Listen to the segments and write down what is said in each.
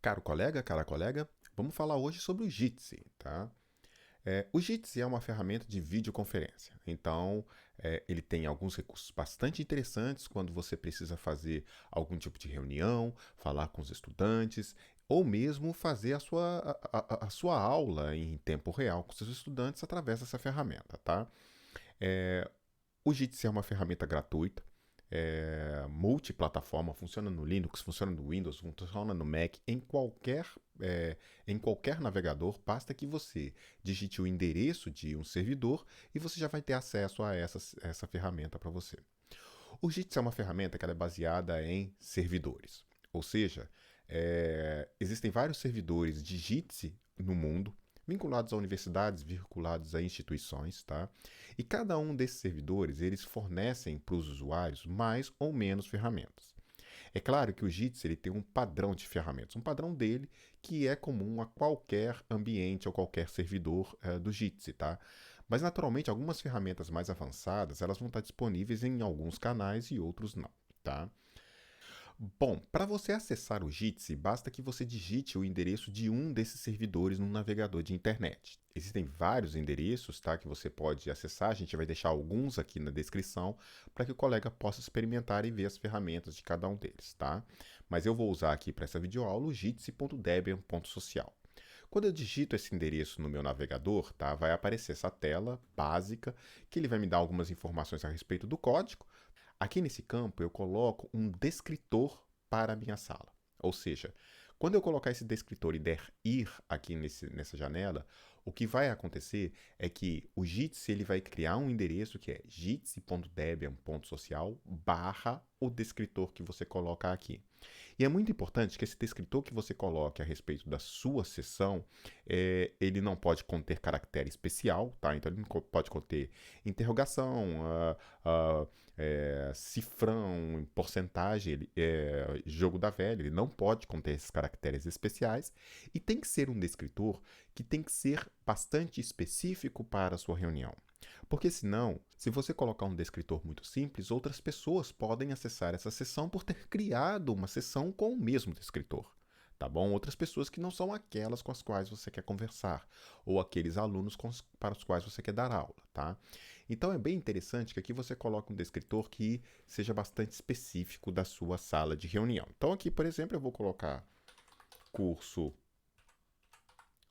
Caro colega, cara colega, vamos falar hoje sobre o Jitsi, tá? O Jitsi é uma ferramenta de videoconferência, então ele tem alguns recursos bastante interessantes quando você precisa fazer algum tipo de reunião, falar com os estudantes, ou mesmo fazer a sua aula em tempo real com seus estudantes através dessa ferramenta, tá? É, o Jitsi é uma ferramenta gratuita, multiplataforma, funciona no Linux, funciona no Windows, funciona no Mac, é, em qualquer navegador, basta que você digite o endereço de um servidor e você já vai ter acesso a essa ferramenta para você. O Jitsi é uma ferramenta que ela é baseada em servidores, ou seja, existem vários servidores de Jitsi no mundo, vinculados a universidades, vinculados a instituições, tá? E cada um desses servidores, eles fornecem para os usuários mais ou menos ferramentas. É claro que o Jitsi ele tem um padrão de ferramentas, um padrão dele que é comum a qualquer ambiente ou qualquer servidor do Jitsi, tá? Mas naturalmente algumas ferramentas mais avançadas elas vão estar disponíveis em alguns canais e outros não, tá? Bom, para você acessar o Jitsi, basta que você digite o endereço de um desses servidores no navegador de internet. Existem vários endereços, tá, que você pode acessar. A gente vai deixar alguns aqui na descrição para que o colega possa experimentar e ver as ferramentas de cada um deles, tá? Mas eu vou usar aqui para essa videoaula o jitsi.debian.social. Quando eu digito esse endereço no meu navegador, tá, vai aparecer essa tela básica que ele vai me dar algumas informações a respeito do código. Aqui nesse campo eu coloco um descritor para a minha sala. Ou seja, quando eu colocar esse descritor e der ir aqui nessa janela, o que vai acontecer é que o Jitsi ele vai criar um endereço que é jitsi.debian.social barra o descritor que você coloca aqui. E é muito importante que esse descritor que você coloque a respeito da sua sessão, ele não pode conter caractere especial, tá? Então ele não pode conter interrogação, cifrão, porcentagem, jogo da velha, ele não pode conter esses caracteres especiais e tem que ser um descritor que tem que ser bastante específico para a sua reunião. Porque senão, se você colocar um descritor muito simples, outras pessoas podem acessar essa sessão por ter criado uma sessão com o mesmo descritor. Tá bom? Outras pessoas que não são aquelas com as quais você quer conversar, ou aqueles alunos para os quais você quer dar aula, tá? Então é bem interessante que aqui você coloque um descritor que seja bastante específico da sua sala de reunião. Então aqui, por exemplo, eu vou colocar curso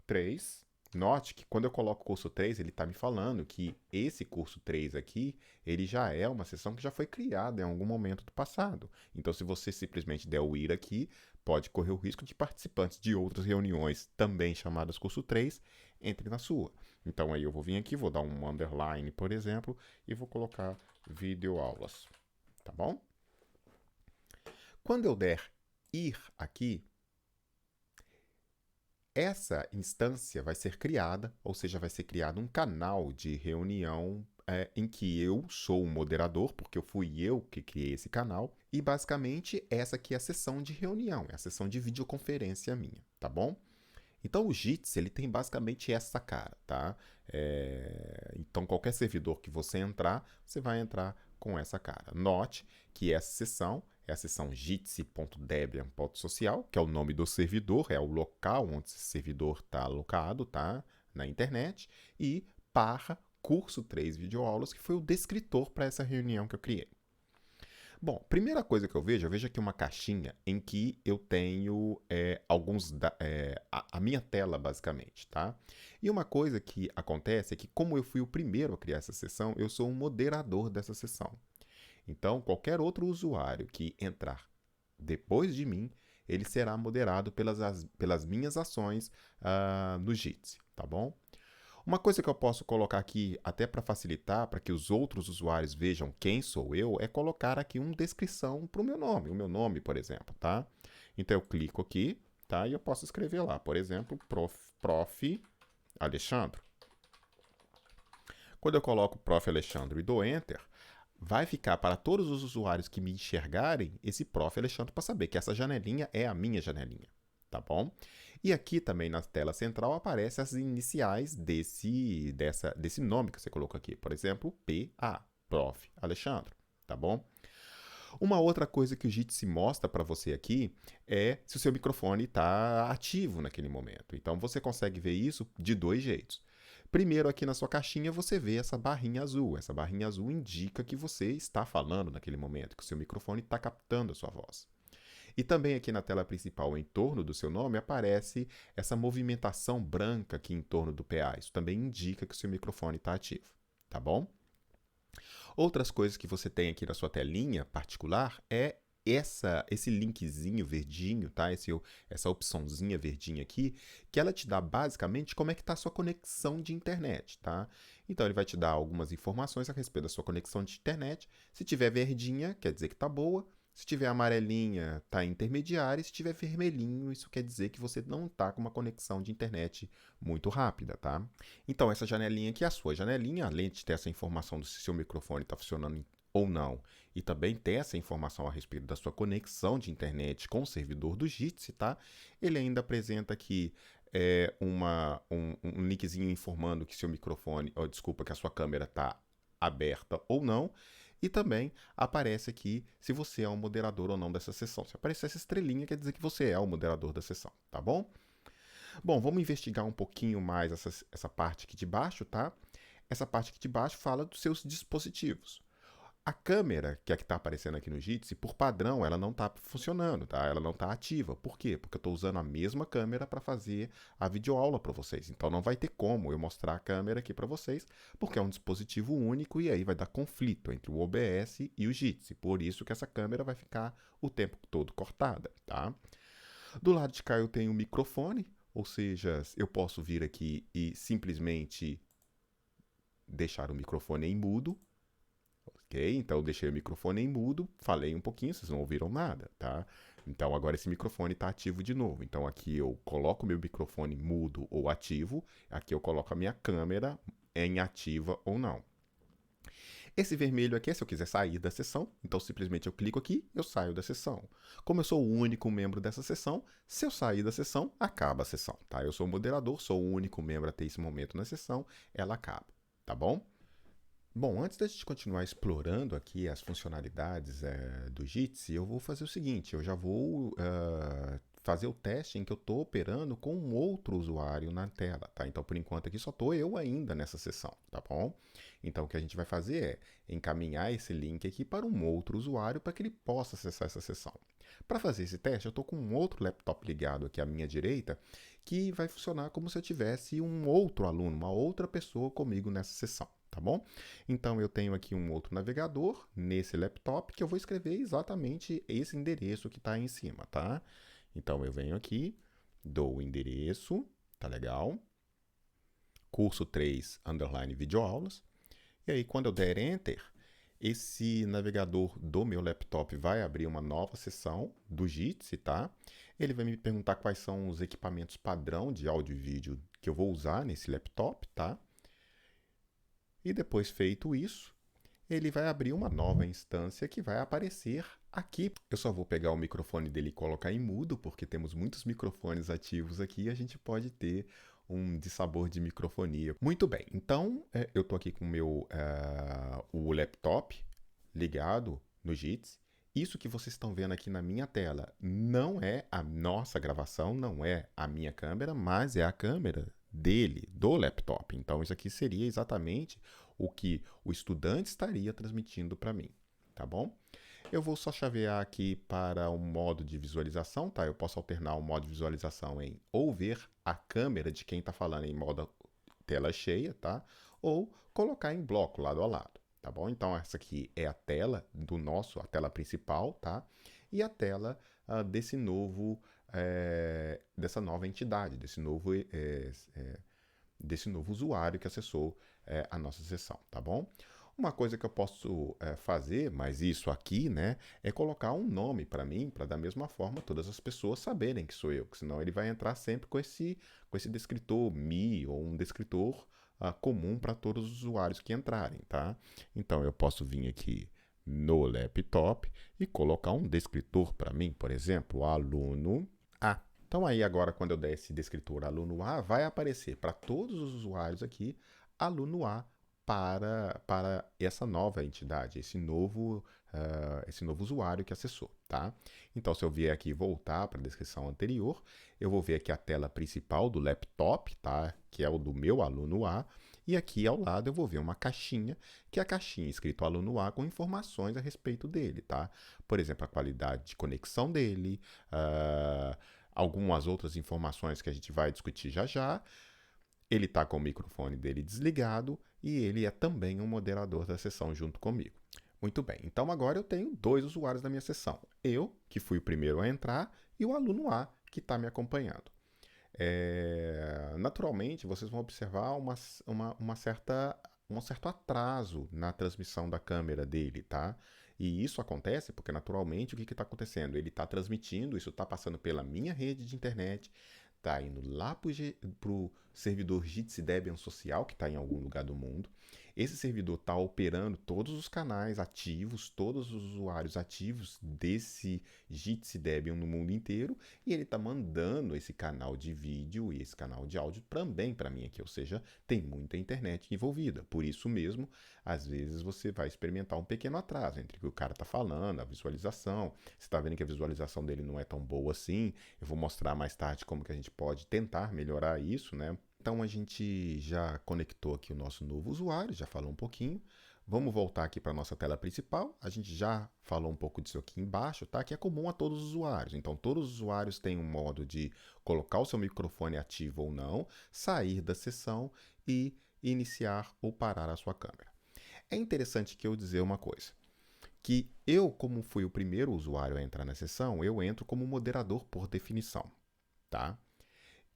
3. Note que quando eu coloco curso 3, ele está me falando que esse curso 3 aqui, ele já é uma sessão que já foi criada em algum momento do passado. Então, se você simplesmente der o ir aqui, pode correr o risco de participantes de outras reuniões, também chamadas curso 3, entre na sua. Então, aí eu vou vir aqui, vou dar um underline, por exemplo, e vou colocar videoaulas, tá bom? Quando eu der ir aqui, essa instância vai ser criada, ou seja, vai ser criado um canal de reunião em que eu sou o moderador, porque fui eu que criei esse canal, e basicamente essa aqui é a sessão de reunião, é a sessão de videoconferência minha, tá bom? Então o Jitsi ele tem basicamente essa cara, tá? Então qualquer servidor que você entrar, você vai entrar com essa cara. Note que essa sessão é a sessão jitsi.debian.social, que é o nome do servidor, é o local onde esse servidor está alocado, tá? Na internet, e barra curso 3 videoaulas, que foi o descritor para essa reunião que eu criei. Bom, primeira coisa que eu vejo aqui uma caixinha em que eu tenho a minha tela, basicamente, tá? E uma coisa que acontece é que, como eu fui o primeiro a criar essa sessão, eu sou um moderador dessa sessão. Então, qualquer outro usuário que entrar depois de mim, ele será moderado pelas minhas ações no Jitsi, tá bom? Uma coisa que eu posso colocar aqui, até para facilitar, para que os outros usuários vejam quem sou eu, é colocar aqui uma descrição para o meu nome, por exemplo, tá? Então eu clico aqui, tá? E eu posso escrever lá, por exemplo, Prof. Alexandre. Quando eu coloco Prof. Alexandre e dou Enter, vai ficar para todos os usuários que me enxergarem esse Prof. Alexandre para saber que essa janelinha é a minha janelinha, tá bom? E aqui também na tela central aparecem as iniciais desse nome que você colocou aqui. Por exemplo, PA, Prof. Alexandre, tá bom? Uma outra coisa que o Jitsi mostra para você aqui é se o seu microfone está ativo naquele momento. Então você consegue ver isso de dois jeitos. Primeiro, aqui na sua caixinha, você vê essa barrinha azul. Essa barrinha azul indica que você está falando naquele momento, que o seu microfone está captando a sua voz. E também aqui na tela principal, em torno do seu nome, aparece essa movimentação branca aqui em torno do PA. Isso também indica que o seu microfone está ativo, tá bom? Outras coisas que você tem aqui na sua telinha particular é esse linkzinho verdinho, tá? Essa opçãozinha verdinha aqui, que ela te dá basicamente como é que está a sua conexão de internet, tá? Então ele vai te dar algumas informações a respeito da sua conexão de internet. Se tiver verdinha, quer dizer que está boa. Se tiver amarelinha, está intermediária. E se tiver vermelhinho, isso quer dizer que você não está com uma conexão de internet muito rápida, tá? Então, essa janelinha aqui é a sua janelinha, além de ter essa informação do se seu microfone está funcionando ou não, e também ter essa informação a respeito da sua conexão de internet com o servidor do Jitsi, tá? Ele ainda apresenta aqui um linkzinho informando que seu microfone, desculpa, que a sua câmera está aberta ou não. E também aparece aqui se você é um moderador ou não dessa sessão. Se aparecer essa estrelinha, quer dizer que você é o moderador da sessão, tá bom? Bom, vamos investigar um pouquinho mais essa parte aqui de baixo, tá? Essa parte aqui de baixo fala dos seus dispositivos. A câmera, que é a que está aparecendo aqui no Jitsi, por padrão, ela não está funcionando, tá? Ela não está ativa. Por quê? Porque eu estou usando a mesma câmera para fazer a videoaula para vocês. Então não vai ter como eu mostrar a câmera aqui para vocês, porque é um dispositivo único e aí vai dar conflito entre o OBS e o Jitsi. Por isso que essa câmera vai ficar o tempo todo cortada, tá? Do lado de cá eu tenho o microfone, ou seja, eu posso vir aqui e simplesmente deixar o microfone em mudo. Ok? Então eu deixei o microfone em mudo, falei um pouquinho, vocês não ouviram nada, tá? Então agora esse microfone está ativo de novo. Então aqui eu coloco o meu microfone mudo ou ativo, aqui eu coloco a minha câmera em ativa ou não. Esse vermelho aqui é se eu quiser sair da sessão, então simplesmente eu clico aqui, eu saio da sessão. Como eu sou o único membro dessa sessão, se eu sair da sessão, acaba a sessão, tá? Eu sou o moderador, sou o único membro até esse momento na sessão, ela acaba, tá bom? Bom, antes da gente continuar explorando aqui as funcionalidades do Jitsi, eu vou fazer o seguinte, eu já vou fazer o teste em que eu estou operando com um outro usuário na tela, tá? Então, por enquanto aqui só estou eu ainda nessa sessão, tá bom? Então, o que a gente vai fazer é encaminhar esse link aqui para um outro usuário para que ele possa acessar essa sessão. Para fazer esse teste, eu estou com um outro laptop ligado aqui à minha direita, que vai funcionar como se eu tivesse um outro aluno, uma outra pessoa comigo nessa sessão, tá bom? Então eu tenho aqui um outro navegador nesse laptop que eu vou escrever exatamente esse endereço que está aí em cima, tá? Então eu venho aqui, dou o endereço, tá legal? Curso 3, underline videoaulas. E aí quando eu der Enter, esse navegador do meu laptop vai abrir uma nova seção do Jitsi, tá? Ele vai me perguntar quais são os equipamentos padrão de áudio e vídeo que eu vou usar nesse laptop, tá? E depois feito isso, ele vai abrir uma nova instância que vai aparecer aqui. Eu só vou pegar o microfone dele e colocar em mudo, porque temos muitos microfones ativos aqui e a gente pode ter um dissabor de microfonia. Muito bem, então eu estou aqui com o laptop ligado no Jitsi. Isso que vocês estão vendo aqui na minha tela não é a nossa gravação, não é a minha câmera, mas é a câmera dele, do laptop. Então isso aqui seria exatamente o que o estudante estaria transmitindo para mim, tá bom? Eu vou só chavear aqui para um modo de visualização, tá? Eu posso alternar o modo de visualização em ou ver a câmera de quem está falando em modo tela cheia, tá? Ou colocar em bloco, lado a lado, tá bom? Então essa aqui é a tela a tela principal, tá? E a tela dessa nova entidade, desse novo usuário que acessou a nossa sessão, tá bom? Uma coisa que eu posso fazer, mas isso aqui, né, é colocar um nome para mim, para da mesma forma todas as pessoas saberem que sou eu, que senão ele vai entrar sempre com esse descritor me ou um descritor comum para todos os usuários que entrarem, tá? Então eu posso vir aqui no laptop e colocar um descritor para mim, por exemplo, aluno A. Então aí agora quando eu der esse descritor aluno A, vai aparecer para todos os usuários aqui aluno A para essa nova entidade, esse novo esse novo usuário que acessou, tá? Então, se eu vier aqui e voltar para a descrição anterior, eu vou ver aqui a tela principal do laptop, tá? Que é o do meu aluno A, e aqui ao lado eu vou ver uma caixinha, que é a caixinha escrito aluno A com informações a respeito dele, tá? Por exemplo, a qualidade de conexão dele, algumas outras informações que a gente vai discutir já já. Ele está com o microfone dele desligado e ele é também um moderador da sessão junto comigo. Muito bem, então agora eu tenho 2 usuários da minha sessão. Eu, que fui o primeiro a entrar, e o aluno A, que está me acompanhando. Naturalmente, vocês vão observar um certo atraso na transmissão da câmera dele, tá? E isso acontece porque, naturalmente, o que está acontecendo? Ele está transmitindo, isso está passando pela minha rede de internet, está indo lá para o servidor Jitsi Debian Social, que está em algum lugar do mundo. Esse servidor está operando todos os canais ativos, todos os usuários ativos desse Jitsi Debian no mundo inteiro, e ele está mandando esse canal de vídeo e esse canal de áudio também para mim aqui, ou seja, tem muita internet envolvida. Por isso mesmo, às vezes você vai experimentar um pequeno atraso entre o que o cara está falando, a visualização. Você está vendo que a visualização dele não é tão boa assim. Eu vou mostrar mais tarde como que a gente pode tentar melhorar isso, né? Então a gente já conectou aqui o nosso novo usuário, já falou um pouquinho. Vamos voltar aqui para a nossa tela principal. A gente já falou um pouco disso aqui embaixo, tá? Que é comum a todos os usuários. Então todos os usuários têm um modo de colocar o seu microfone ativo ou não, sair da sessão e iniciar ou parar a sua câmera. É interessante que eu dizer uma coisa, que eu, como fui o primeiro usuário a entrar na sessão, eu entro como moderador por definição, tá?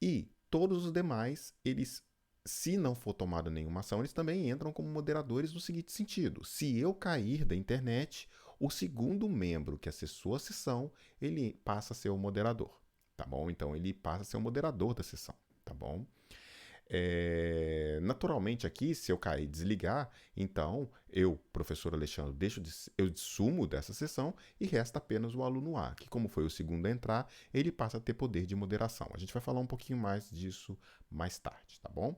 E todos os demais, eles, se não for tomada nenhuma ação, eles também entram como moderadores no seguinte sentido: se eu cair da internet, o segundo membro que acessou a sessão, ele passa a ser o moderador, tá bom? Então ele passa a ser o moderador da sessão, tá bom? Naturalmente aqui, se eu cair e desligar, então eu, professor Alexandre, eu sumo dessa sessão e resta apenas o aluno A, que como foi o segundo a entrar, ele passa a ter poder de moderação. A gente vai falar um pouquinho mais disso mais tarde, tá bom?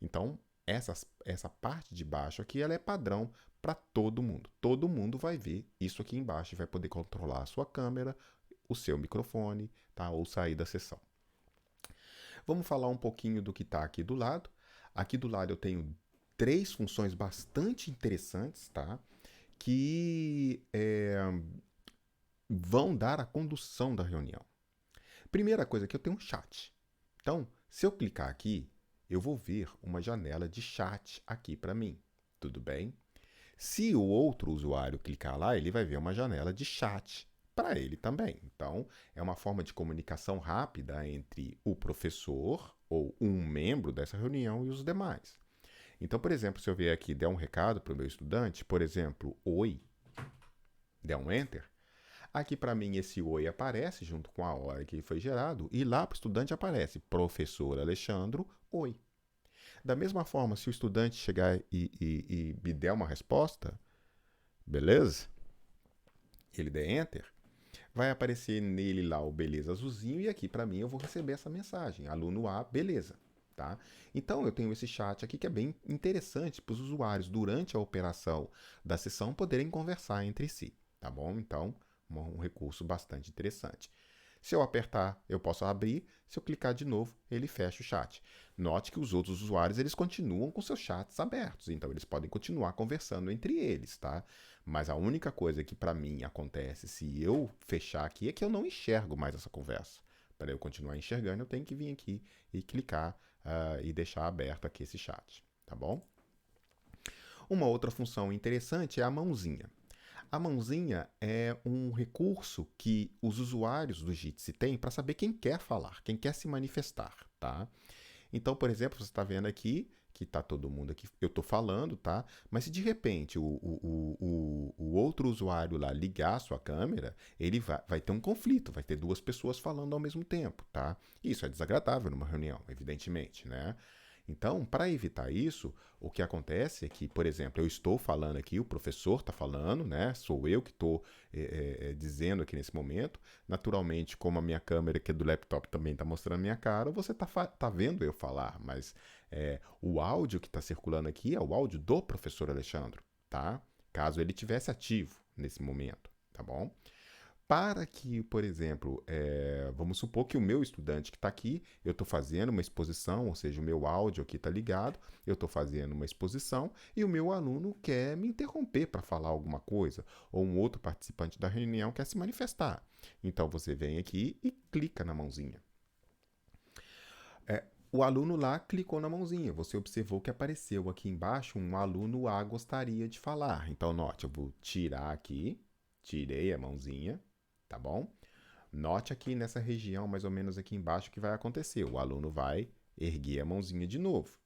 Então, essa parte de baixo aqui, ela é padrão para todo mundo. Todo mundo vai ver isso aqui embaixo e vai poder controlar a sua câmera, o seu microfone, tá? Ou sair da sessão. Vamos falar um pouquinho do que está aqui do lado. Aqui do lado eu tenho 3 funções bastante interessantes, tá? Que vão dar a condução da reunião. Primeira coisa que eu tenho um chat. Então, se eu clicar aqui, eu vou ver uma janela de chat aqui para mim. Tudo bem? Se o outro usuário clicar lá, ele vai ver uma janela de chat para ele também. Então, é uma forma de comunicação rápida entre o professor ou um membro dessa reunião e os demais. Então, por exemplo, se eu vier aqui e der um recado para o meu estudante, por exemplo, oi, der um enter, aqui para mim esse oi aparece junto com a hora que foi gerado e lá para o estudante aparece professor Alexandre, oi. Da mesma forma, se o estudante chegar e me der uma resposta, beleza? Ele der enter, vai aparecer nele lá o beleza azulzinho e aqui para mim eu vou receber essa mensagem, aluno A, beleza. Tá? Então eu tenho esse chat aqui que é bem interessante para os usuários durante a operação da sessão poderem conversar entre si, tá bom? Então, um recurso bastante interessante. Se eu apertar, eu posso abrir. Se eu clicar de novo, ele fecha o chat. Note que os outros usuários eles continuam com seus chats abertos, então eles podem continuar conversando entre eles, tá? Mas a única coisa que para mim acontece se eu fechar aqui é que eu não enxergo mais essa conversa. Para eu continuar enxergando, eu tenho que vir aqui e clicar e deixar aberto aqui esse chat, tá bom? Uma outra função interessante é a mãozinha. A mãozinha é um recurso que os usuários do Jitsi têm para saber quem quer falar, quem quer se manifestar, tá? Então, por exemplo, você está vendo aqui que está todo mundo aqui, eu estou falando, tá? Mas se de repente o outro usuário lá ligar a sua câmera, ele vai ter um conflito, vai ter 2 pessoas falando ao mesmo tempo, tá? Isso é desagradável numa reunião, evidentemente, né? Então, para evitar isso, o que acontece é que, por exemplo, eu estou falando aqui, o professor está falando, né? Sou eu que estou dizendo aqui nesse momento. Naturalmente, como a minha câmera aqui do laptop também está mostrando a minha cara, você tá vendo eu falar, mas o áudio que está circulando aqui é o áudio do professor Alexandre, tá? Caso ele tivesse ativo, nesse momento, tá bom? Para que, por exemplo, vamos supor que o meu estudante que está aqui, eu estou fazendo uma exposição, ou seja, o meu áudio aqui está ligado, eu estou fazendo uma exposição e o meu aluno quer me interromper para falar alguma coisa, ou um outro participante da reunião quer se manifestar. Então você vem aqui e clica na mãozinha. O aluno lá clicou na mãozinha, você observou que apareceu aqui embaixo um aluno A gostaria de falar. Então, note, eu vou tirar aqui, tirei a mãozinha, tá bom? Note aqui nessa região, mais ou menos aqui embaixo, o que vai acontecer. O aluno vai erguer a mãozinha de novo.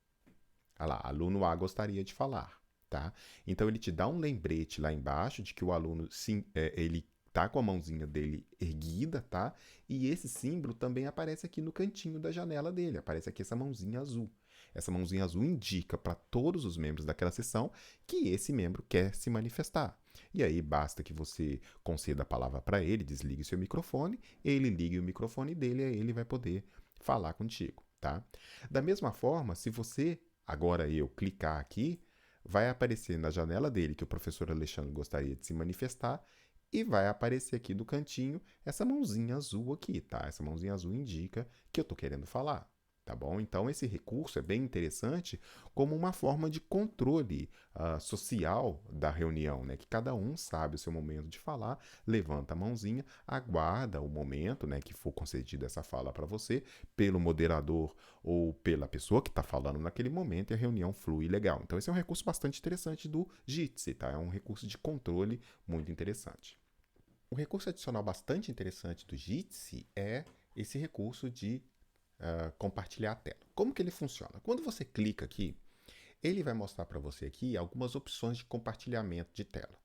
Olha lá, aluno A gostaria de falar, tá? Então ele te dá um lembrete lá embaixo de que o aluno sim, ele tá com a mãozinha dele erguida, tá? E esse símbolo também aparece aqui no cantinho da janela dele, aparece aqui essa mãozinha azul. Essa mãozinha azul indica para todos os membros daquela sessão que esse membro quer se manifestar. E aí basta que você conceda a palavra para ele, desligue seu microfone, ele ligue o microfone dele e aí ele vai poder falar contigo, tá? Da mesma forma, se você, agora eu, clicar aqui, vai aparecer na janela dele que o professor Alexandre gostaria de se manifestar e vai aparecer aqui do cantinho essa mãozinha azul aqui, tá? Essa mãozinha azul indica que eu estou querendo falar, tá bom? Então esse recurso é bem interessante como uma forma de controle social da reunião, né? Que cada um sabe o seu momento de falar, levanta a mãozinha, aguarda o momento, né, que for concedida essa fala para você pelo moderador ou pela pessoa que está falando naquele momento e a reunião flui legal. Então esse é um recurso bastante interessante do Jitsi, tá? É um recurso de controle muito interessante. Um recurso adicional bastante interessante do Jitsi é esse recurso de compartilhar a tela. Como que ele funciona? Quando você clica aqui, ele vai mostrar para você aqui algumas opções de compartilhamento de tela.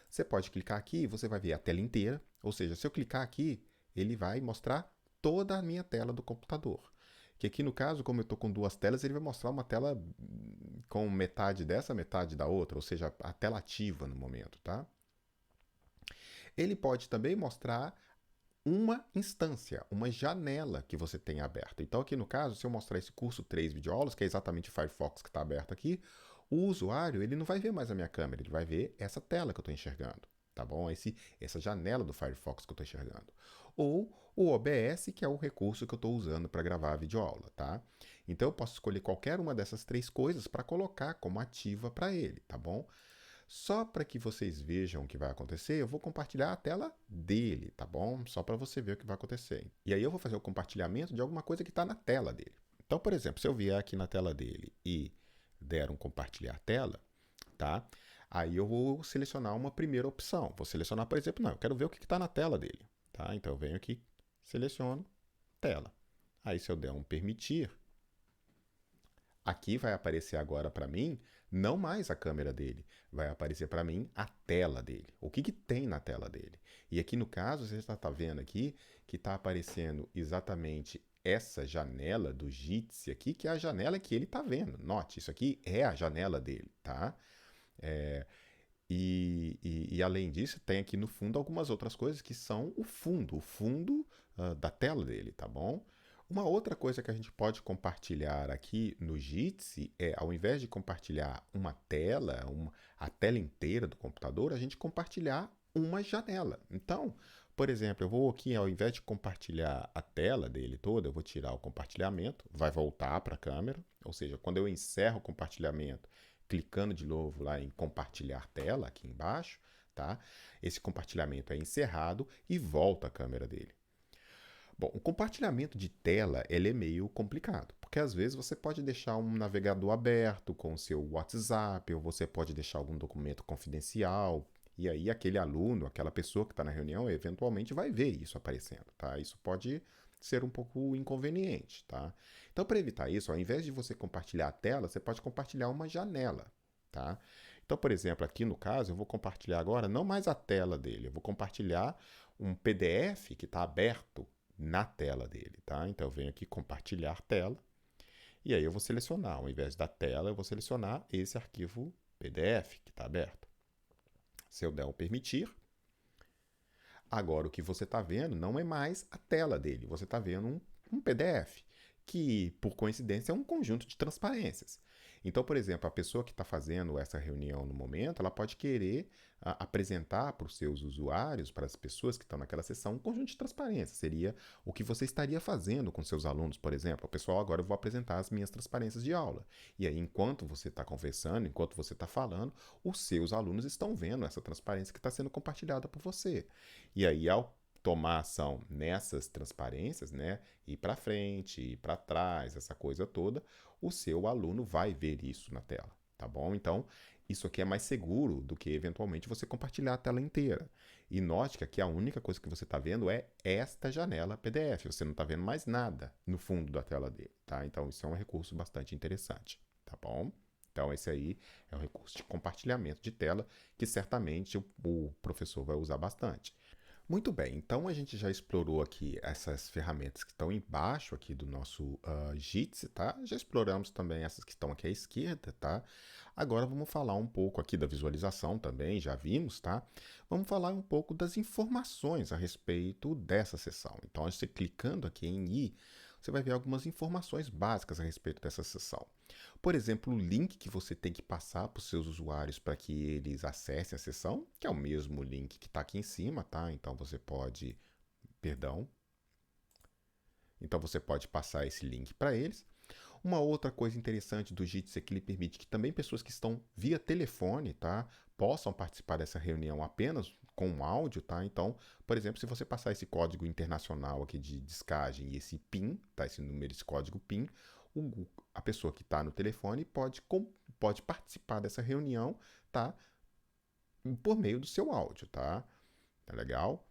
Você pode clicar aqui e você vai ver a tela inteira, ou seja, se eu clicar aqui, ele vai mostrar toda a minha tela do computador. Que aqui no caso, como eu estou com duas telas, ele vai mostrar uma tela com metade dessa, metade da outra, ou seja, a tela ativa no momento, tá? Ele pode também mostrar uma instância, uma janela que você tem aberta. Então aqui no caso, se eu mostrar esse curso 3 videoaulas, que é exatamente o Firefox que está aberto aqui, o usuário ele não vai ver mais a minha câmera, ele vai ver essa tela que eu estou enxergando, tá bom? Essa janela do Firefox que eu estou enxergando. Ou o OBS, que é o recurso que eu estou usando para gravar a videoaula, tá? Então eu posso escolher qualquer uma dessas três coisas para colocar como ativa para ele, tá bom? Só para que vocês vejam o que vai acontecer, eu vou compartilhar a tela dele, tá bom? Só para você ver o que vai acontecer. E aí eu vou fazer o compartilhamento de alguma coisa que está na tela dele. Então, por exemplo, se eu vier aqui na tela dele e der um compartilhar tela, tá? Aí eu vou selecionar uma primeira opção. Vou selecionar, por exemplo, não, eu quero ver o que está na tela dele, tá? Então eu venho aqui, seleciono tela. Aí se eu der um permitir, aqui vai aparecer agora para mim, não mais a câmera dele, vai aparecer para mim a tela dele. O que, que tem na tela dele? E aqui no caso, você está vendo aqui que está aparecendo exatamente essa janela do Jitsi aqui, que é a janela que ele está vendo. Note, isso aqui é a janela dele, tá? E além disso, tem aqui no fundo algumas outras coisas que são o fundo da tela dele, tá bom? Uma outra coisa que a gente pode compartilhar aqui no Jitsi é, ao invés de compartilhar uma tela, a tela inteira do computador, a gente compartilhar uma janela. Então, por exemplo, eu vou aqui, ao invés de compartilhar a tela dele toda, eu vou tirar o compartilhamento, vai voltar para a câmera, ou seja, quando eu encerro o compartilhamento, clicando de novo lá em compartilhar tela, aqui embaixo, tá? Esse compartilhamento é encerrado e volta a câmera dele. Bom, o compartilhamento de tela ele é meio complicado, porque às vezes você pode deixar um navegador aberto com o seu WhatsApp, ou você pode deixar algum documento confidencial, e aí aquele aluno, aquela pessoa que está na reunião, eventualmente vai ver isso aparecendo, tá? Isso pode ser um pouco inconveniente, tá? Então, para evitar isso, ao invés de você compartilhar a tela, você pode compartilhar uma janela, tá? Então, por exemplo, aqui no caso, eu vou compartilhar agora não mais a tela dele, eu vou compartilhar um PDF que está aberto na tela dele, tá? Então eu venho aqui compartilhar tela e aí eu vou selecionar, ao invés da tela, eu vou selecionar esse arquivo PDF que está aberto. Se eu der um permitir, agora o que você está vendo não é mais a tela dele, você está vendo um PDF. que, por coincidência, é um conjunto de transparências. Então, por exemplo, a pessoa que está fazendo essa reunião no momento, ela pode querer apresentar para os seus usuários, para as pessoas que estão naquela sessão, um conjunto de transparências. Seria o que você estaria fazendo com seus alunos, por exemplo. Pessoal, agora eu vou apresentar as minhas transparências de aula. E aí, enquanto você está conversando, enquanto você está falando, os seus alunos estão vendo essa transparência que está sendo compartilhada por você. E aí, ao tomar ação nessas transparências, né, ir para frente, ir para trás, essa coisa toda, o seu aluno vai ver isso na tela, tá bom? Então, isso aqui é mais seguro do que eventualmente você compartilhar a tela inteira. E note que aqui a única coisa que você está vendo é esta janela PDF, você não está vendo mais nada no fundo da tela dele, tá? Então, isso é um recurso bastante interessante, tá bom? Então, esse aí é um recurso de compartilhamento de tela que certamente o professor vai usar bastante. Muito bem, então a gente já explorou aqui essas ferramentas que estão embaixo aqui do nosso Jitsi, tá? Já exploramos também essas que estão aqui à esquerda, tá? Agora vamos falar um pouco aqui da visualização também, já vimos, tá? Vamos falar um pouco das informações a respeito dessa sessão. Então, você clicando aqui em I, você vai ver algumas informações básicas a respeito dessa sessão. Por exemplo, o link que você tem que passar para os seus usuários para que eles acessem a sessão, que é o mesmo link que está aqui em cima, tá? Então você pode, perdão, então você pode passar esse link para eles. Uma outra coisa interessante do Jitsi é que ele permite que também pessoas que estão via telefone, tá, possam participar dessa reunião apenas com áudio, tá? Então, por exemplo, se você passar esse código internacional aqui de descagem e esse PIN, tá, esse número, esse código PIN, a pessoa que está no telefone pode participar dessa reunião, tá, por meio do seu áudio, tá? Tá legal?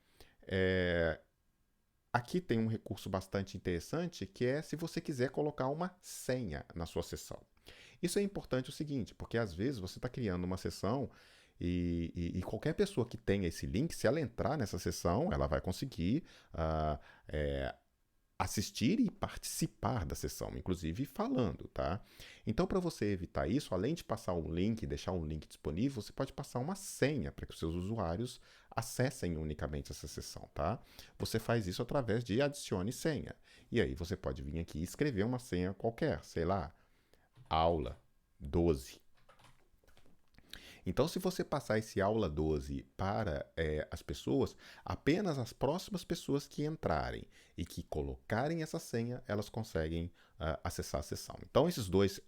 Aqui tem um recurso bastante interessante que é se você quiser colocar uma senha na sua sessão. Isso é importante o seguinte, porque às vezes você está criando uma sessão e qualquer pessoa que tenha esse link, se ela entrar nessa sessão, ela vai conseguir assistir e participar da sessão, inclusive falando, tá? Então, para você evitar isso, além de passar um link e deixar um link disponível, você pode passar uma senha para que os seus usuários acessem unicamente essa sessão, tá? Você faz isso através de adicione senha. E aí você pode vir aqui e escrever uma senha qualquer, sei lá, aula 12. Então, se você passar esse aula 12 para as pessoas, apenas as próximas pessoas que entrarem e que colocarem essa senha, elas conseguem acessar a sessão. Então, esses dois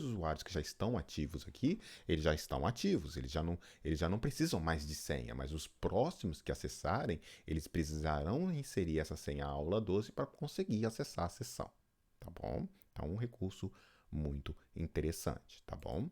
usuários que já estão ativos aqui, eles já estão ativos, eles já não precisam mais de senha, mas os próximos que acessarem, eles precisarão inserir essa senha aula 12 para conseguir acessar a sessão, tá bom? Então, um recurso muito interessante, tá bom?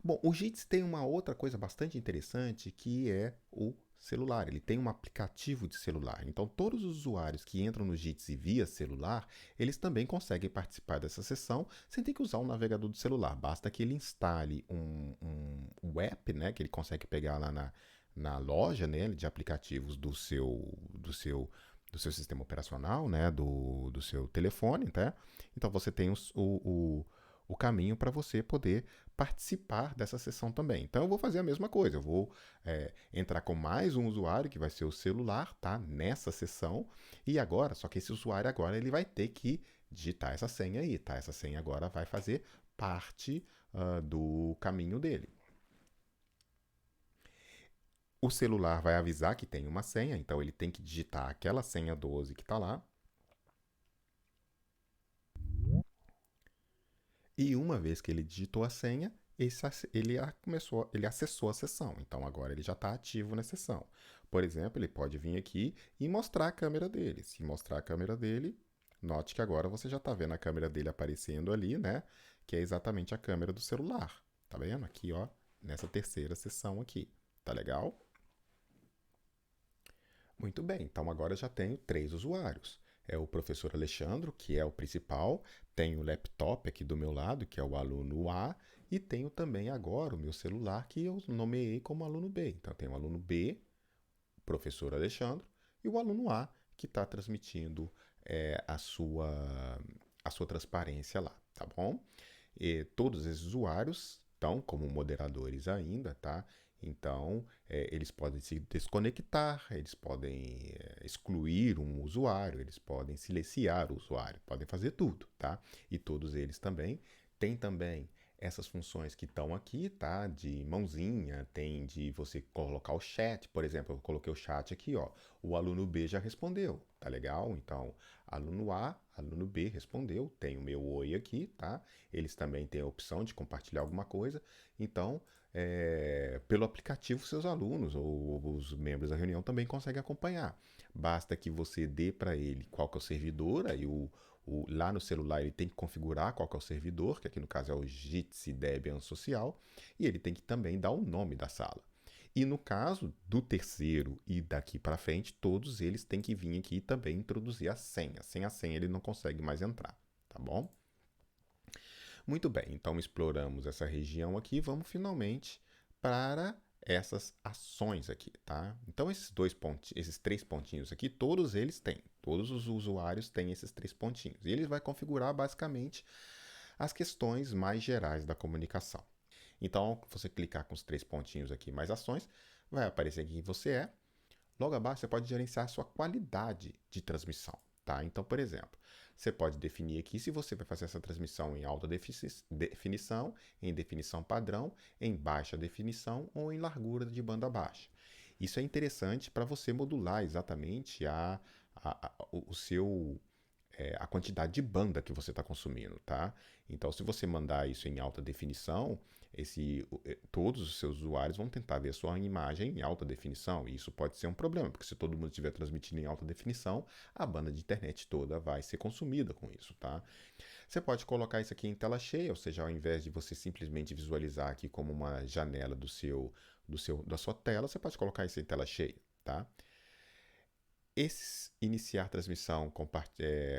Bom, o Jitsi tem uma outra coisa bastante interessante que é o celular. Ele tem um aplicativo de celular. Então, todos os usuários que entram no Jitsi via celular, eles também conseguem participar dessa sessão sem ter que usar o navegador do celular. Basta que ele instale um app, né, que ele consegue pegar lá na loja, né, de aplicativos do seu sistema operacional, né, do seu telefone, tá? Então, você tem o caminho para você poder participar dessa sessão também. Então eu vou fazer a mesma coisa, eu vou entrar com mais um usuário, que vai ser o celular, tá? Nessa sessão, e agora, só que esse usuário agora ele vai ter que digitar essa senha aí, tá? Essa senha agora vai fazer parte do caminho dele. O celular vai avisar que tem uma senha, então ele tem que digitar aquela senha 12 que está lá. E uma vez que ele digitou a senha, ele acessou a sessão. Então agora ele já está ativo na sessão. Por exemplo, ele pode vir aqui e mostrar a câmera dele. Se mostrar a câmera dele, note que agora você já está vendo a câmera dele aparecendo ali, né? Que é exatamente a câmera do celular. Tá vendo? Aqui, ó, nessa terceira sessão aqui. Tá legal? Muito bem, então agora eu já tenho três usuários. É o professor Alexandro, que é o principal, tenho o laptop aqui do meu lado, que é o aluno A, e tenho também agora o meu celular, que eu nomeei como aluno B. Então eu tenho o aluno B, o professor Alexandro, e o aluno A, que está transmitindo a sua transparência lá, tá bom? E todos esses usuários estão como moderadores ainda, tá? Então, eles podem se desconectar, eles podem excluir um usuário, eles podem silenciar o usuário, podem fazer tudo, tá? E todos eles também têm também essas funções que estão aqui, tá? De mãozinha, tem de você colocar o chat, por exemplo, eu coloquei o chat aqui, ó. O aluno B já respondeu, tá legal? Então, aluno A, aluno B respondeu, tem o meu oi aqui, tá? Eles também têm a opção de compartilhar alguma coisa. Então, pelo aplicativo, seus alunos ou os membros da reunião também conseguem acompanhar. Basta que você dê para ele qual que é o servidor, aí lá no celular ele tem que configurar qual que é o servidor, que aqui no caso é o Jitsi Debian Social, e ele tem que também dar o nome da sala. E no caso do terceiro e daqui para frente, todos eles têm que vir aqui também introduzir a senha. Sem a senha ele não consegue mais entrar, tá bom? Muito bem, então exploramos essa região aqui, vamos finalmente para essas ações aqui, tá? Então esses três pontinhos aqui, todos eles têm, todos os usuários têm esses três pontinhos. E ele vai configurar basicamente as questões mais gerais da comunicação. Então, você clicar com os três pontinhos aqui, mais ações, vai aparecer quem você é. Logo abaixo, você pode gerenciar a sua qualidade de transmissão, tá? Então, por exemplo, você pode definir aqui se você vai fazer essa transmissão em alta definição, em definição padrão, em baixa definição ou em largura de banda baixa. Isso é interessante para você modular exatamente o seu a quantidade de banda que você está consumindo, tá? Então, se você mandar isso em alta definição, todos os seus usuários vão tentar ver a sua imagem em alta definição, e isso pode ser um problema, porque se todo mundo estiver transmitindo em alta definição, a banda de internet toda vai ser consumida com isso, tá? Você pode colocar isso aqui em tela cheia, ou seja, ao invés de você simplesmente visualizar aqui como uma janela da sua tela, você pode colocar isso em tela cheia, tá? Iniciar transmissão,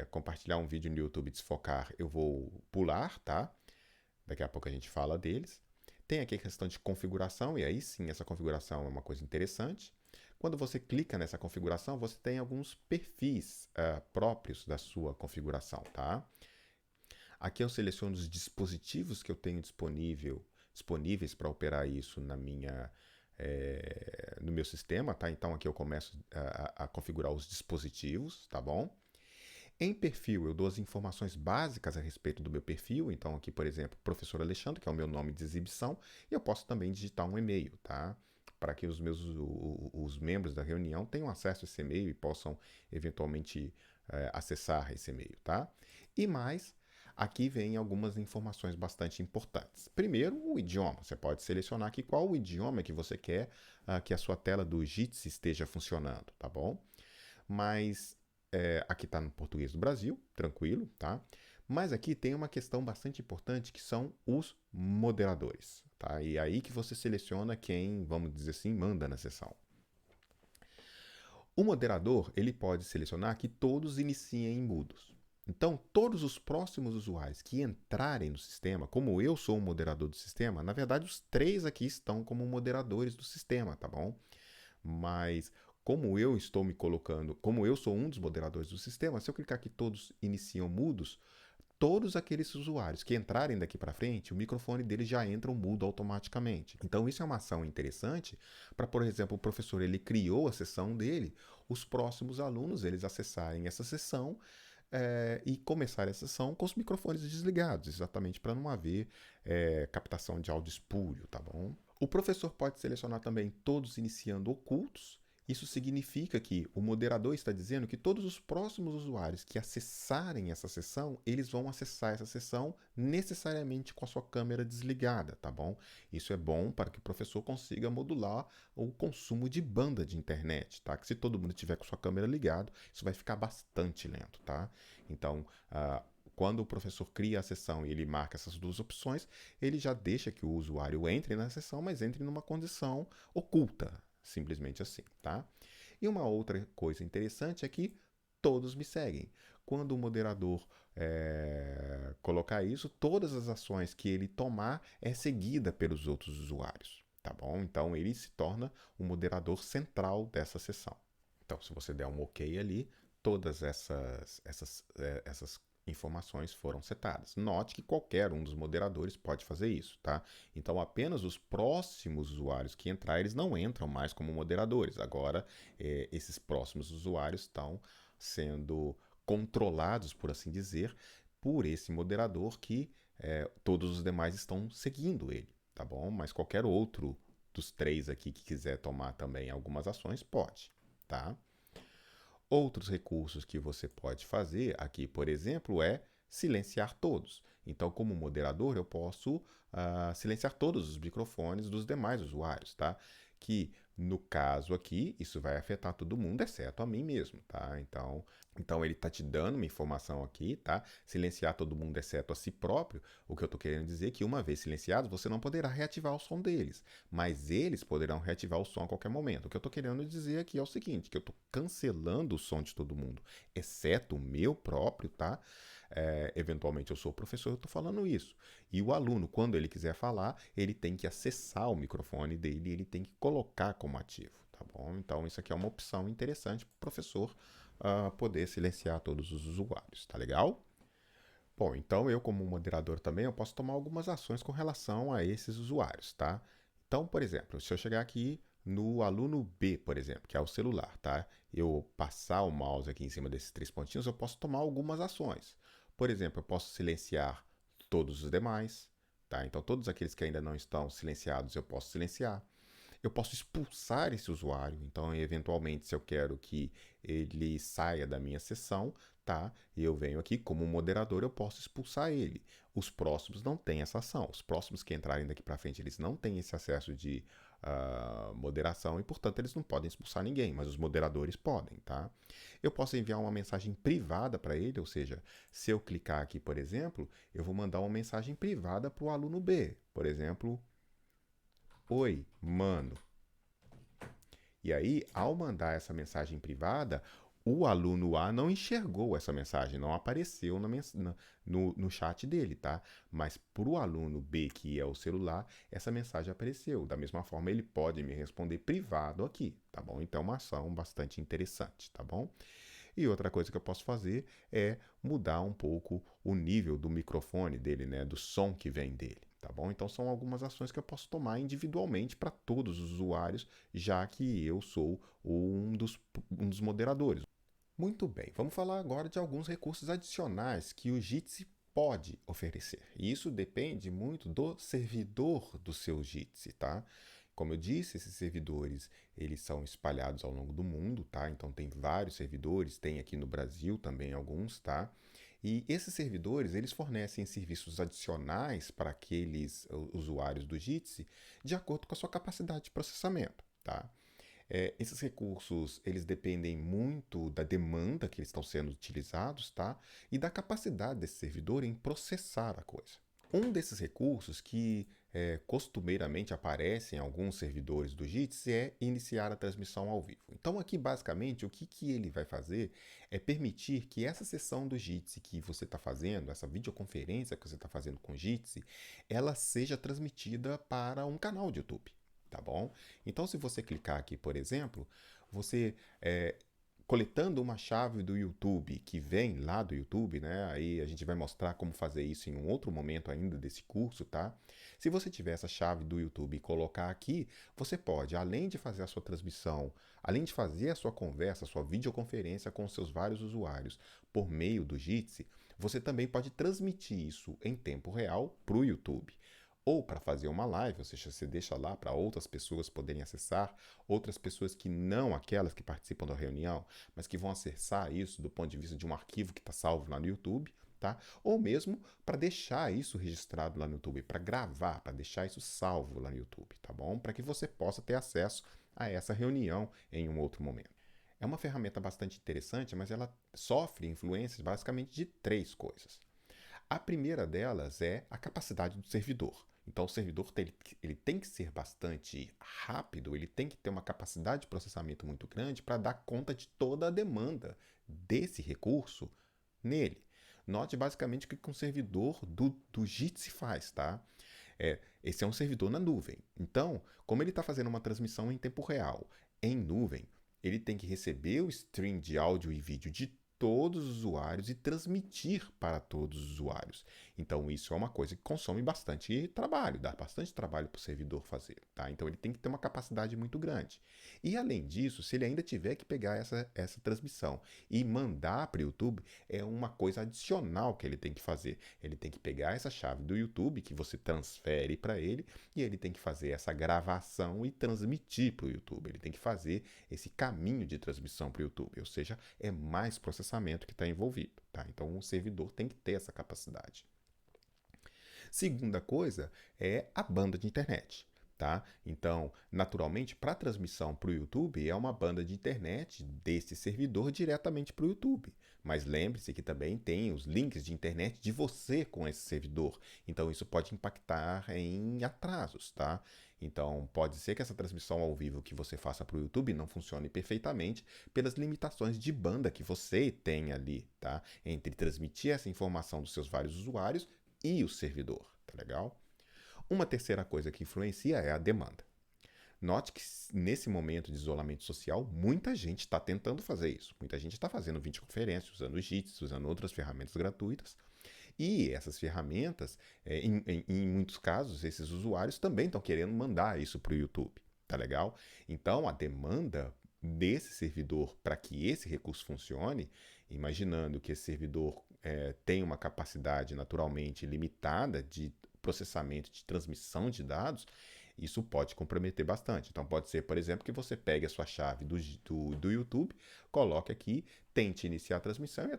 compartilhar um vídeo no YouTube, desfocar, eu vou pular, tá? Daqui a pouco a gente fala deles. Tem aqui a questão de configuração, e aí sim, essa configuração é uma coisa interessante. Quando você clica nessa configuração, você tem alguns perfis próprios da sua configuração, tá? Aqui eu seleciono os dispositivos que eu tenho disponíveis para operar isso no meu sistema, tá? Então aqui eu começo a configurar os dispositivos, tá bom? Em perfil, eu dou as informações básicas a respeito do meu perfil. Então aqui, por exemplo, professor Alexandre, que é o meu nome de exibição, e eu posso também digitar um e-mail, tá? Para que os membros da reunião tenham acesso a esse e-mail e possam eventualmente acessar esse e-mail, tá? E mais, aqui vem algumas informações bastante importantes. Primeiro, o idioma. Você pode selecionar aqui qual o idioma que você quer que a sua tela do Jitsi esteja funcionando, tá bom? Mas aqui está no português do Brasil, tranquilo, tá? Mas aqui tem uma questão bastante importante que são os moderadores, tá? E é aí que você seleciona quem, vamos dizer assim, manda na sessão. O moderador, ele pode selecionar que todos iniciem em mudos. Então, todos os próximos usuários que entrarem no sistema, como eu sou o moderador do sistema, na verdade os três aqui estão como moderadores do sistema, tá bom? Mas como eu estou me colocando, como eu sou um dos moderadores do sistema, se eu clicar aqui todos iniciam mudos, todos aqueles usuários que entrarem daqui para frente, o microfone deles já entra mudo automaticamente. Então isso é uma ação interessante para, por exemplo, o professor ele criou a sessão dele, os próximos alunos eles acessarem essa sessão e começar a sessão com os microfones desligados, exatamente para não haver captação de áudio espúrio, tá bom? O professor pode selecionar também todos iniciando ocultos. Isso significa que o moderador está dizendo que todos os próximos usuários que acessarem essa sessão, eles vão acessar essa sessão necessariamente com a sua câmera desligada, tá bom? Isso é bom para que o professor consiga modular o consumo de banda de internet, tá? Que se todo mundo tiver com sua câmera ligada, isso vai ficar bastante lento, tá? Então, quando o professor cria a sessão e ele marca essas duas opções, ele já deixa que o usuário entre na sessão, mas entre numa condição oculta, simplesmente assim, tá? E uma outra coisa interessante é que todos me seguem. Quando o moderador colocar isso, todas as ações que ele tomar é seguida pelos outros usuários, tá bom? Então ele se torna o moderador central dessa sessão. Então, se você der um OK ali, todas essas informações foram setadas. Note que qualquer um dos moderadores pode fazer isso, tá? Então, apenas os próximos usuários que entrar, eles não entram mais como moderadores. Agora, esses próximos usuários estão sendo controlados, por assim dizer, por esse moderador que todos os demais estão seguindo ele, tá bom? Mas qualquer outro dos três aqui que quiser tomar também algumas ações, pode, tá? Outros recursos que você pode fazer aqui, por exemplo, é silenciar todos. Então, como moderador, eu posso silenciar todos os microfones dos demais usuários, tá? Que no caso aqui, isso vai afetar todo mundo, exceto a mim mesmo, tá? Então ele está te dando uma informação aqui, tá? Silenciar todo mundo, exceto a si próprio. O que eu estou querendo dizer é que uma vez silenciados, você não poderá reativar o som deles, mas eles poderão reativar o som a qualquer momento. O que eu estou querendo dizer aqui é o seguinte, que eu estou cancelando o som de todo mundo, exceto o meu próprio, tá? Eventualmente eu sou professor, eu estou falando isso. E o aluno, quando ele quiser falar, ele tem que acessar o microfone dele e ele tem que colocar como ativo, tá bom? Então isso aqui é uma opção interessante para o professor poder silenciar todos os usuários, tá legal? Bom, então eu como moderador também eu posso tomar algumas ações com relação a esses usuários, tá? Então, por exemplo, se eu chegar aqui no aluno B, por exemplo, que é o celular, tá? Eu passar o mouse aqui em cima desses três pontinhos, eu posso tomar algumas ações. Por exemplo, eu posso silenciar todos os demais, tá? Então, todos aqueles que ainda não estão silenciados, eu posso silenciar. Eu posso expulsar esse usuário, então, eventualmente, se eu quero que ele saia da minha sessão, tá? E eu venho aqui como moderador, eu posso expulsar ele. Os próximos não têm essa ação. Os próximos que entrarem daqui para frente, eles não têm esse acesso de moderação e, portanto, eles não podem expulsar ninguém, mas os moderadores podem, tá? Eu posso enviar uma mensagem privada para ele, ou seja, se eu clicar aqui, por exemplo, eu vou mandar uma mensagem privada para o aluno B, por exemplo, oi, mano. E aí, ao mandar essa mensagem privada, o aluno A não enxergou essa mensagem, não apareceu no chat dele, tá? Mas para o aluno B, que é o celular, essa mensagem apareceu. Da mesma forma, ele pode me responder privado aqui, tá bom? Então, é uma ação bastante interessante, tá bom? E outra coisa que eu posso fazer é mudar um pouco o nível do microfone dele, né, do som que vem dele, tá bom? Então são algumas ações que eu posso tomar individualmente para todos os usuários, já que eu sou um dos moderadores. Muito bem, vamos falar agora de alguns recursos adicionais que o Jitsi pode oferecer. E isso depende muito do servidor do seu Jitsi, tá? Como eu disse, esses servidores, eles são espalhados ao longo do mundo, tá? Então tem vários servidores, tem aqui no Brasil também alguns, tá? E esses servidores, eles fornecem serviços adicionais para aqueles usuários do Jitsi de acordo com a sua capacidade de processamento, tá? Esses recursos, eles dependem muito da demanda que eles estão sendo utilizados, tá? E da capacidade desse servidor em processar a coisa. Um desses recursos que costumeiramente aparece em alguns servidores do Jitsi é iniciar a transmissão ao vivo. Então aqui basicamente o que ele vai fazer é permitir que essa sessão do Jitsi que você está fazendo, essa videoconferência que você está fazendo com o Jitsi, ela seja transmitida para um canal de YouTube. Tá bom? Então, se você clicar aqui, por exemplo, você coletando uma chave do YouTube que vem lá do YouTube, né? Aí a gente vai mostrar como fazer isso em um outro momento ainda desse curso, tá? Se você tiver essa chave do YouTube e colocar aqui, você pode, além de fazer a sua transmissão, além de fazer a sua conversa, a sua videoconferência com os seus vários usuários por meio do Jitsi, você também pode transmitir isso em tempo real para o YouTube ou para fazer uma live, ou seja, você deixa lá para outras pessoas poderem acessar, outras pessoas que não aquelas que participam da reunião, mas que vão acessar isso do ponto de vista de um arquivo que está salvo lá no YouTube, tá? Ou mesmo para deixar isso registrado lá no YouTube, para gravar, para deixar isso salvo lá no YouTube, tá bom? Para que você possa ter acesso a essa reunião em um outro momento. É uma ferramenta bastante interessante, mas ela sofre influências basicamente de três coisas. A primeira delas é a capacidade do servidor. Então, o servidor ele tem que ser bastante rápido, ele tem que ter uma capacidade de processamento muito grande para dar conta de toda a demanda desse recurso nele. Note basicamente o que um servidor do Jitsi faz, tá? Esse é um servidor na nuvem. Então, como ele está fazendo uma transmissão em tempo real, em nuvem, ele tem que receber o stream de áudio e vídeo de todos os usuários e transmitir para todos os usuários. Então, isso é uma coisa que consome bastante trabalho, dá bastante trabalho para o servidor fazer, tá? Então, ele tem que ter uma capacidade muito grande. E, além disso, se ele ainda tiver que pegar essa transmissão e mandar para o YouTube, é uma coisa adicional que ele tem que fazer. Ele tem que pegar essa chave do YouTube, que você transfere para ele, e ele tem que fazer essa gravação e transmitir para o YouTube. Ele tem que fazer esse caminho de transmissão para o YouTube, ou seja, é mais processamento que está envolvido, tá? Então o servidor tem que ter essa capacidade. Segunda coisa é a banda de internet. Tá? Então, naturalmente, para transmissão para o YouTube, é uma banda de internet desse servidor diretamente para o YouTube. Mas lembre-se que também tem os links de internet de você com esse servidor. Então, isso pode impactar em atrasos, tá? Então, pode ser que essa transmissão ao vivo que você faça para o YouTube não funcione perfeitamente pelas limitações de banda que você tem ali, tá? Entre transmitir essa informação dos seus vários usuários e o servidor, tá legal? Uma terceira coisa que influencia é a demanda. Note que nesse momento de isolamento social, muita gente está tentando fazer isso. Muita gente está fazendo videoconferência, usando o Jitsi, usando outras ferramentas gratuitas. E essas ferramentas, em muitos casos, esses usuários também estão querendo mandar isso para o YouTube. Tá legal? Então, a demanda desse servidor para que esse recurso funcione, imaginando que esse servidor tem uma capacidade naturalmente limitada de processamento, de transmissão de dados, isso pode comprometer bastante. Então, pode ser, por exemplo, que você pegue a sua chave do YouTube, coloque aqui, tente iniciar a transmissão e a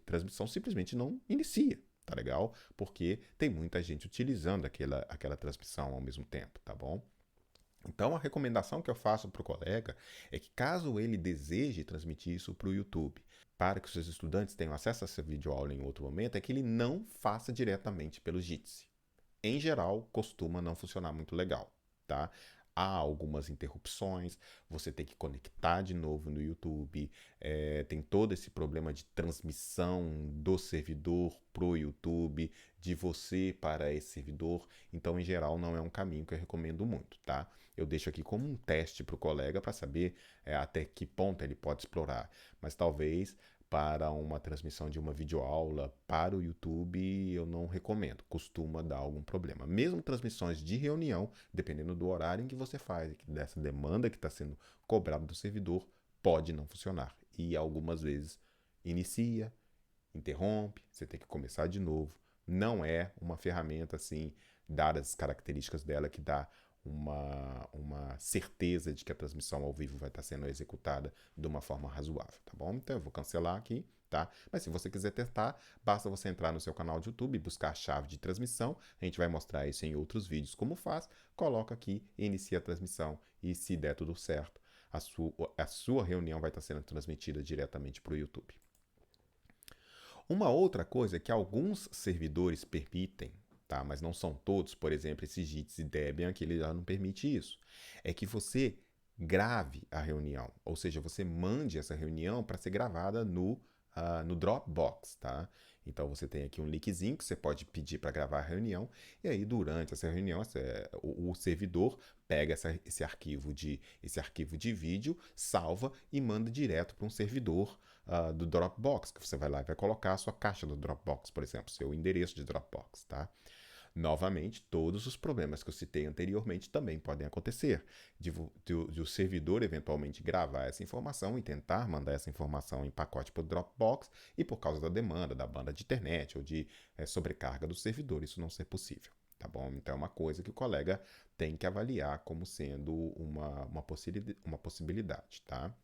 transmissão simplesmente não inicia. Tá legal? Porque tem muita gente utilizando aquela transmissão ao mesmo tempo, tá bom? Então, a recomendação que eu faço para o colega é que, caso ele deseje transmitir isso para o YouTube, para que os seus estudantes tenham acesso a essa videoaula em outro momento, é que ele não faça diretamente pelo Jitsi. Em geral, costuma não funcionar muito legal, tá? Há algumas interrupções, você tem que conectar de novo no YouTube, tem todo esse problema de transmissão do servidor pro YouTube, de você para esse servidor, então em geral não é um caminho que eu recomendo muito, tá? Eu deixo aqui como um teste para o colega para saber até que ponto ele pode explorar, mas talvez para uma transmissão de uma videoaula para o YouTube, eu não recomendo, costuma dar algum problema. Mesmo transmissões de reunião, dependendo do horário em que você faz, dessa demanda que está sendo cobrada do servidor, pode não funcionar. E algumas vezes inicia, interrompe, você tem que começar de novo. Não é uma ferramenta assim, dadas as características dela, que dá uma certeza de que a transmissão ao vivo vai estar sendo executada de uma forma razoável, tá bom? Então eu vou cancelar aqui, tá? Mas se você quiser testar, basta você entrar no seu canal de YouTube, buscar a chave de transmissão, a gente vai mostrar isso em outros vídeos como faz, coloca aqui, inicia a transmissão e se der tudo certo, a sua reunião vai estar sendo transmitida diretamente para o YouTube. Uma outra coisa que alguns servidores permitem, tá? Mas não são todos, por exemplo, esse Jitsi e Debian, que ele já não permite isso, é que você grave a reunião, ou seja, você mande essa reunião para ser gravada no Dropbox, tá? Então você tem aqui um linkzinho que você pode pedir para gravar a reunião, e aí durante essa reunião o servidor pega esse arquivo de vídeo, salva e manda direto para um servidor do Dropbox, que você vai lá e vai colocar a sua caixa do Dropbox, por exemplo, seu endereço de Dropbox, tá? Novamente, todos os problemas que eu citei anteriormente também podem acontecer. De o servidor eventualmente gravar essa informação e tentar mandar essa informação em pacote para o Dropbox e por causa da demanda da banda de internet ou de sobrecarga do servidor, isso não ser possível. Tá bom? Então é uma coisa que o colega tem que avaliar como sendo uma possibilidade, tá?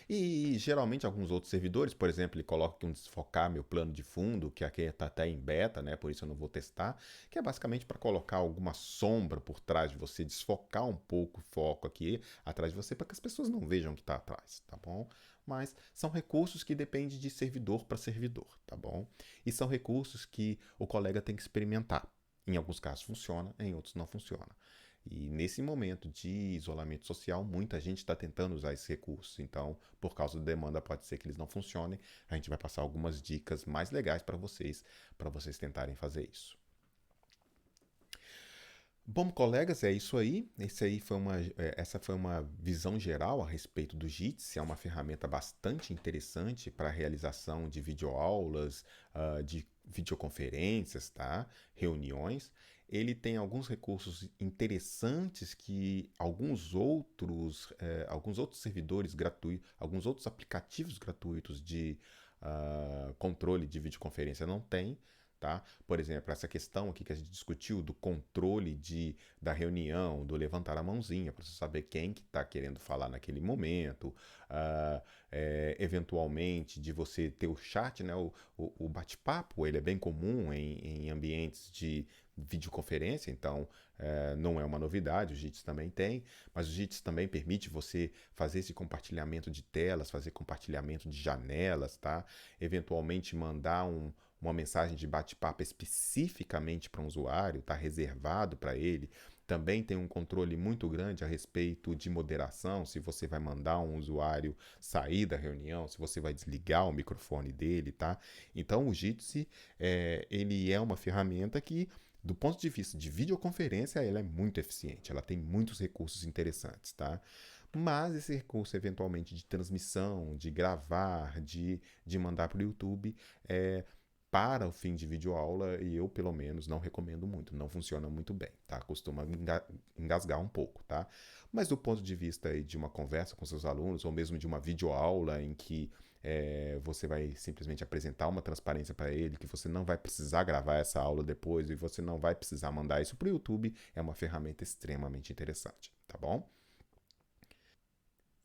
E geralmente alguns outros servidores, por exemplo, ele coloca aqui um desfocar meu plano de fundo, que aqui está até em beta, né? Por isso eu não vou testar, que é basicamente para colocar alguma sombra por trás de você, desfocar um pouco o foco aqui atrás de você, para que as pessoas não vejam o que está atrás, tá bom? Mas são recursos que dependem de servidor para servidor, tá bom? E são recursos que o colega tem que experimentar. Em alguns casos funciona, em outros não funciona. E nesse momento de isolamento social, muita gente está tentando usar esses recursos. Então, por causa da demanda, pode ser que eles não funcionem. A gente vai passar algumas dicas mais legais para vocês tentarem fazer isso. Bom, colegas, é isso aí. Essa foi uma visão geral a respeito do Jitsi. É uma ferramenta bastante interessante para a realização de videoaulas, de videoconferências, tá? Reuniões. Ele tem alguns recursos interessantes que alguns outros servidores gratuitos, alguns outros aplicativos gratuitos de controle de videoconferência não têm. Tá? Por exemplo, essa questão aqui que a gente discutiu do controle da reunião, do levantar a mãozinha, para você saber quem que está querendo falar naquele momento, eventualmente de você ter o chat, né? O bate-papo, ele é bem comum em ambientes de videoconferência, então não é uma novidade, o Jitsi também tem, mas o Jitsi também permite você fazer esse compartilhamento de telas, fazer compartilhamento de janelas, tá? Eventualmente mandar uma mensagem de bate-papo especificamente para um usuário, está reservado para ele. Também tem um controle muito grande a respeito de moderação, se você vai mandar um usuário sair da reunião, se você vai desligar o microfone dele, tá? Então o Jitsi, ele é uma ferramenta que, do ponto de vista de videoconferência, ela é muito eficiente, ela tem muitos recursos interessantes, tá? Mas esse recurso, eventualmente, de transmissão, de gravar, de mandar para o YouTube, para o fim de videoaula, e eu, pelo menos, não recomendo muito. Não funciona muito bem, tá? Costuma engasgar um pouco, tá? Mas do ponto de vista aí de uma conversa com seus alunos, ou mesmo de uma videoaula em que você vai simplesmente apresentar uma transparência para ele, que você não vai precisar gravar essa aula depois e você não vai precisar mandar isso para o YouTube, é uma ferramenta extremamente interessante, tá bom?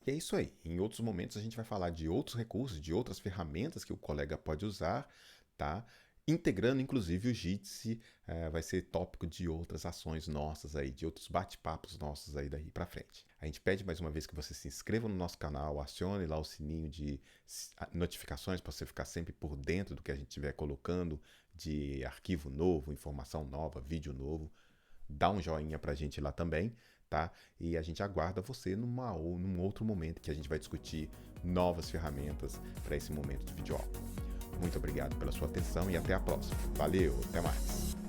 E é isso aí. Em outros momentos a gente vai falar de outros recursos, de outras ferramentas que o colega pode usar, tá? Integrando inclusive o Jitsi, vai ser tópico de outras ações nossas aí, de outros bate-papos nossos aí daí para frente. A gente pede mais uma vez que você se inscreva no nosso canal, acione lá o sininho de notificações para você ficar sempre por dentro do que a gente estiver colocando de arquivo novo, informação nova, vídeo novo. Dá um joinha pra gente lá também, tá? E a gente aguarda você num outro momento que a gente vai discutir novas ferramentas para esse momento de videoaula. Muito obrigado pela sua atenção e até a próxima. Valeu, até mais!